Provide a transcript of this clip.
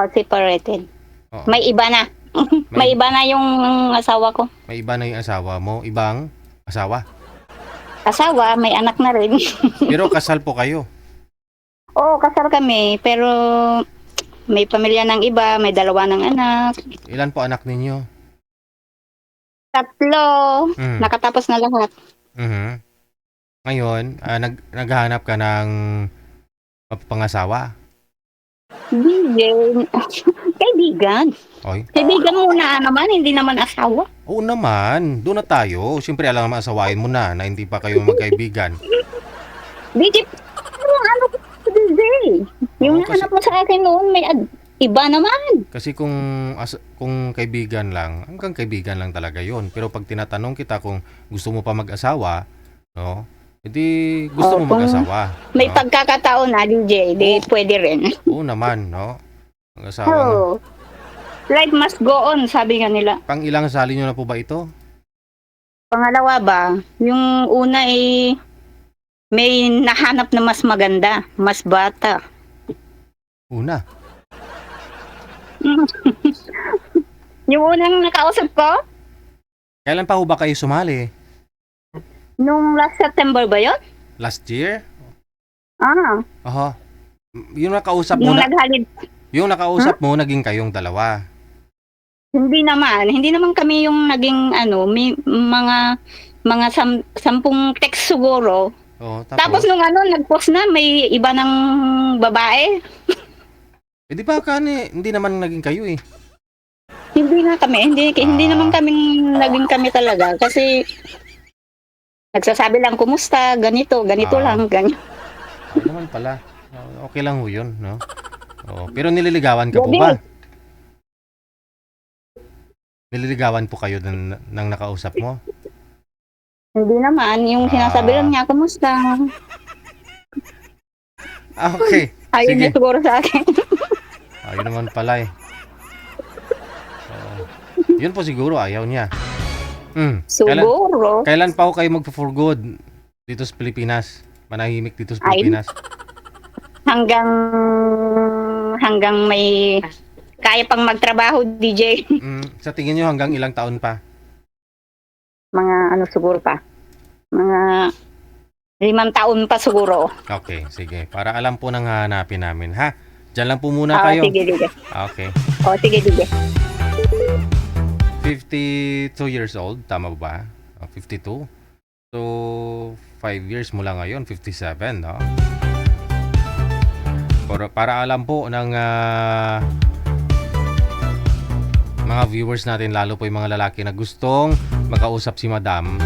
Separated. Oo. May iba na. May iba na yung asawa ko. May iba na yung asawa mo? Ibang asawa? Asawa, may anak na rin. Pero kasal po kayo? Oo, kasal kami, pero may pamilya ng iba, may 2 ng anak. Ilan po anak ninyo? 3, Mhm. nakatapos na lahat. Mhm. Ngayon, naghahanap ka ng mapapangasawa? DJ, kaibigan. Oy. Kaibigan muna naman, hindi naman asawa. Oo naman, doon na tayo. Siyempre alam naman asawain mo na hindi pa kayo magkaibigan. DJ, parang ano ko, DJ. Yung Oo, kasi nahanap mo sa akin noon, may iba naman. kasi kung kaibigan lang, hanggang kaibigan lang talaga 'yon. Pero pag tinatanong kita kung gusto mo pa mag-asawa, no? Edi gusto mo Kung mag-asawa, may no? pagkakataon na, DJ, di pwede rin. Oo naman, no? Mag-asawa na. Oo. Life must go on, sabi nga nila. Pang ilang sali nyo na po ba ito? Pangalawa ba, yung una may nahanap na mas maganda, mas bata. Una. Yung unang nakausap ko, Kailan pa ho ba kayo sumali? nung last September ba yun? Last year? Ah, Yung nakausap mo yung na, naghalid. yung nakausap mo naging kayong dalawa. Hindi naman kami yung naging may mga 10 text siguro. Oh, Tapos tapos nung nag-post na may iba ng babae. di ba hindi naman naging kayo eh. Hindi na kami, hindi naman Ah. kaming naging kami talaga kasi nagsasabi lang kumusta, ganito lang, ganyan. Naman pala. Okay lang ho 'yun, no? Oh, pero nililigawan ka po Gabi. ba? Nililigawan po kayo ng nakausap mo? Hindi naman, yung sinasabi lang niya kumusta. Okay. Ayun Sige. na siguro sa akin. Ayun naman pala eh. Oo. Yun po siguro ayaw niya. Siguro. Kailan pa ho kayo magpo-for good dito sa Pilipinas? Manahimik dito sa Ay. Pilipinas? Hanggang may kaya pang magtrabaho, DJ. Sa tingin niyo hanggang ilang taon pa? Mga siguro pa. Mga 5 taon pa siguro. Okay, sige. Para alam po nang hahanapin namin, ha? Diyan lang po muna Oo, kayo. sige, DJ. Okay. Sige, DJ. 52 years old, tama ba? 52? So, 5 years mula ngayon, 57, no? Para alam po ng mga viewers natin, lalo po yung mga lalaki na gustong makausap si Madam,